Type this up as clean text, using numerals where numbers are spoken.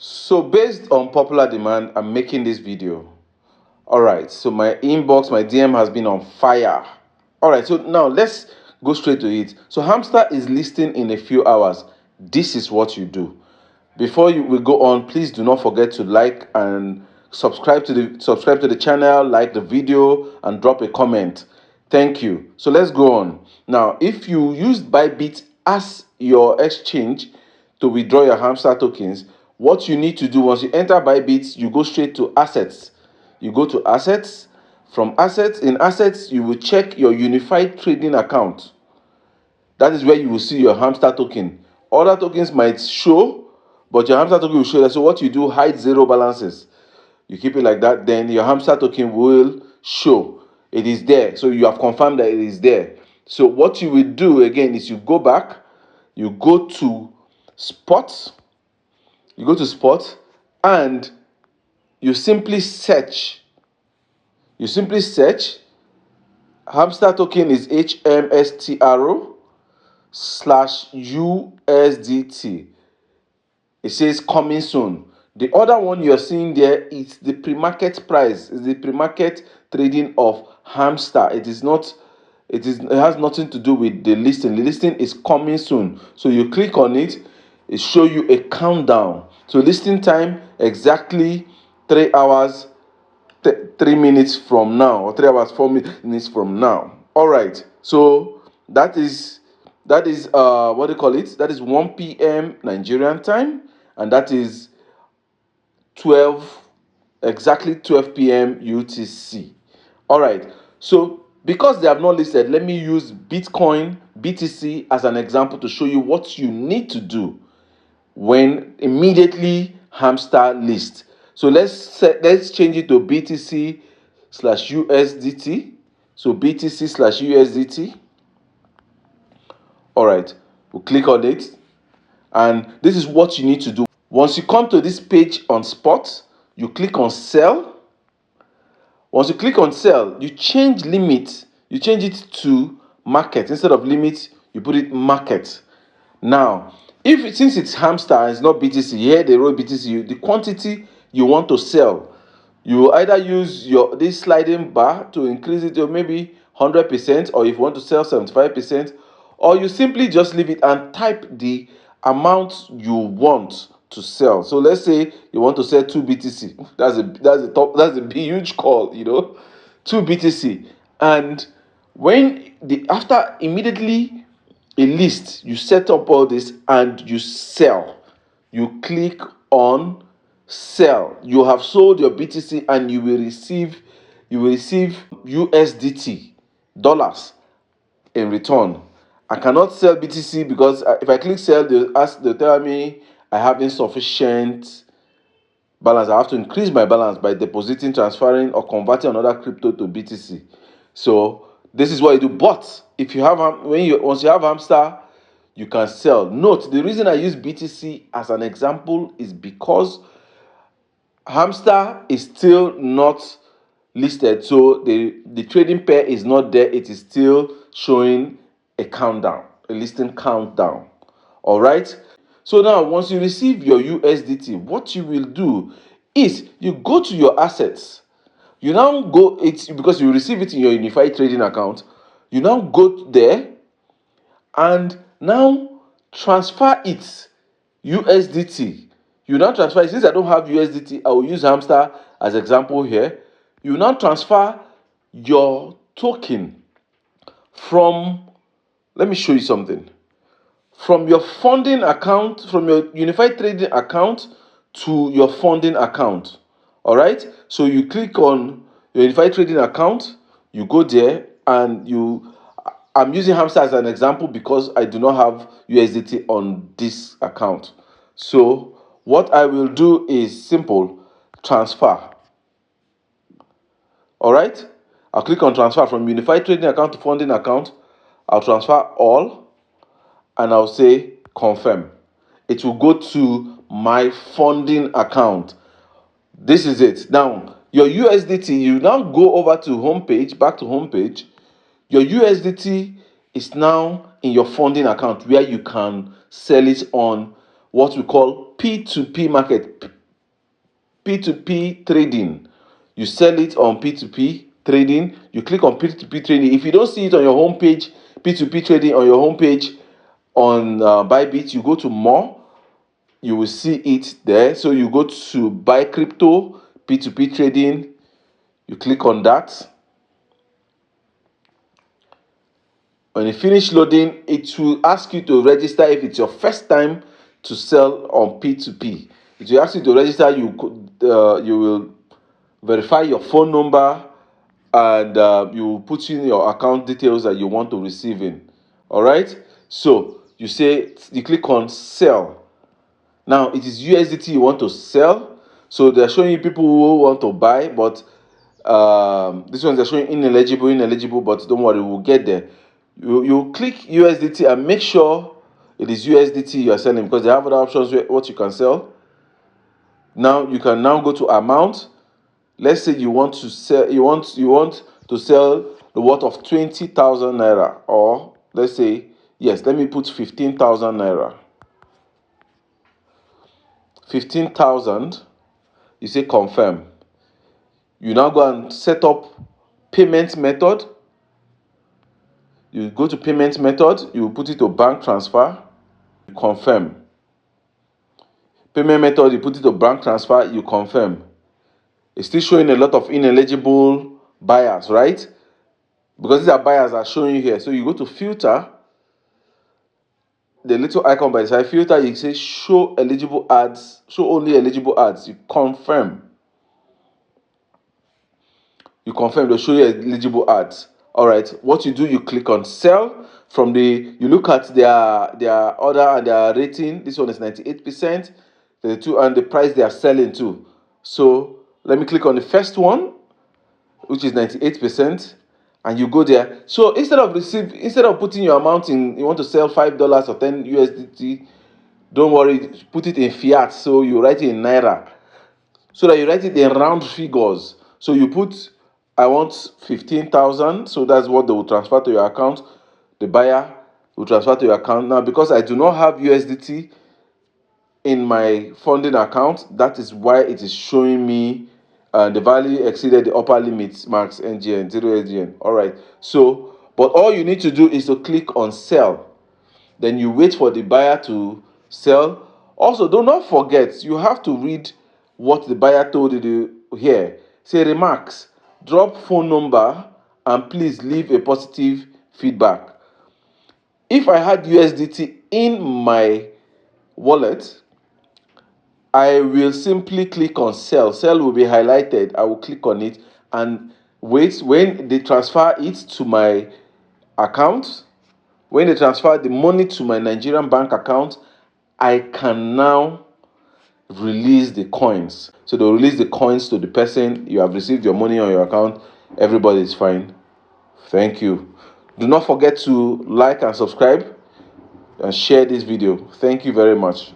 So based on popular demand, I'm making this video. Alright, so my inbox, my DM has been on fire. Alright, so now let's go straight to it. So Hamster is listing in a few hours. This is what you do. Before we go on, please do not forget to like and subscribe to the channel, like the video, and drop a comment. Thank you. So let's go on. Now, if you use ByBit as your exchange to withdraw your Hamster tokens, what you need to do once you enter ByBit, you go straight to assets. You go to assets. From assets, in assets, you will check your unified trading account. That is where you will see your Hamster token. Other tokens might show, but your Hamster token will show that. So what you do, hide zero balances. You keep it like that, then your Hamster token will show. It is there. So you have confirmed that it is there. So what you will do again is you go back, you go to spot, and you simply search. Hamster token is HMSTR /USDT. It says coming soon. The other one you're seeing there is the pre-market price. It's the pre-market trading of Hamster. It has nothing to do with the listing. The listing is coming soon. So you click on it, it shows you a countdown. So listing time exactly 3 hours 3 minutes from now, or 3 hours 4 minutes from now. All right. So that is what do you call it? That is 1 p.m. Nigerian time, and that is exactly 12 p.m. UTC. All right. So because they have not listed, let me use Bitcoin BTC as an example to show you what you need to do when immediately Hamster list. So let's change it to BTC/USDT. So BTC/USDT. All right, we'll click on it, and this is what you need to do. Once you come to this page on spot, you click on sell. Once you click on sell, you change limit. You change it to market. Instead of limit, you put it market. Now, since it's Hamster and it's not BTC, here they wrote BTC, the quantity you want to sell, you either use this sliding bar to increase it to maybe 100%, or if you want to sell 75%, or you simply just leave it and type the amount you want to sell. So let's say you want to sell 2 BTC. That's a huge call, 2 BTC. And after immediately a list, you set up all this and you sell. You click on sell. You have sold your BTC and you will receive USDT dollars in return. I cannot sell BTC because if I click sell, they'll tell me I have insufficient balance. I have to increase my balance by depositing, transferring, or converting another crypto to BTC. So this is what you do. But if you have once you have Hamster, you can sell. Note, the reason I use BTC as an example is because Hamster is still not listed, so the trading pair is not there. It is still showing a countdown, a listing countdown. All right. So now, once you receive your USDT, what you will do is you go to your assets. You now go, because you receive it in your unified trading account. You now go there and now transfer it USDT. You now transfer it. Since I don't have USDT, I will use Hamster as example here. You now transfer your token from, let me show you something, from your funding account, from your unified trading account to your funding account. All right. So you click on your unified trading account, you go there, and I'm using Hamster as an example because I do not have USDT on this account. So what I will do is simple, transfer. All right. I'll click on transfer from unified trading account to funding account. I'll transfer all, and I'll say confirm. It will go to my funding account. This is it. Now, your USDT, you now go over to homepage, back to homepage. Your USDT is now in your funding account where you can sell it on what we call P2P market, P2P trading. You sell it on P2P trading. You click on P2P trading. If you don't see it on your homepage, P2P trading on your homepage on ByBit, you go to more. You will see it there. So you go to buy crypto, P2P trading. You click on that. When you finish loading, it will ask you to register if it's your first time to sell on P2P. It will ask you to register. You will verify your phone number, and you will put in your account details that you want to receive in. All right. So you click on sell. Now it is USDT you want to sell. So they're showing you people who want to buy, but this ones are showing ineligible. But don't worry, we'll get there. You click USDT and make sure it is USDT you are selling, because they have other options what you can sell. Now you can now go to amount. Let's say you want to sell to sell the worth of 20,000 naira, or let's say, yes, let me put 15,000 naira. 15,000. You say confirm. You now go and set up payment method. You go to payment method, you put it to bank transfer, you confirm. Payment method, you put it to bank transfer, you confirm. It's still showing a lot of ineligible buyers, right? Because these are buyers are showing you here. So you go to filter, the little icon by the side, filter, you say show eligible ads, show only eligible ads. You confirm. You confirm, they'll show you eligible ads. All right, what you do, you click on sell. You look at their order and their rating. This one is 98%. And the price they are selling to. So let me click on the first one, which is 98%, and you go there. So instead of putting your amount in, you want to sell $5 or 10 USDT, don't worry, put it in fiat. So you write it in naira, so that you write it in round figures. So you put, I want 15,000, so that's what they will transfer to your account. The buyer will transfer to your account. Now, because I do not have USDT in my funding account, that is why it is showing me the value exceeded the upper limit, max NGN, 0 NGN. All right. So, but all you need to do is to click on sell. Then you wait for the buyer to sell. Also, do not forget, you have to read what the buyer told you here. Say remarks, drop phone number, and please leave a positive feedback. If I had USDT in my wallet, I will simply click on sell. Sell will be highlighted. I will click on it and wait. When they transfer it to my account, when they transfer the money to my Nigerian bank account, I can now release the coins. So they'll release the coins to the person. You have received your money on your account. Everybody is fine. Thank you. Do not forget to like and subscribe and share this video. Thank you very much.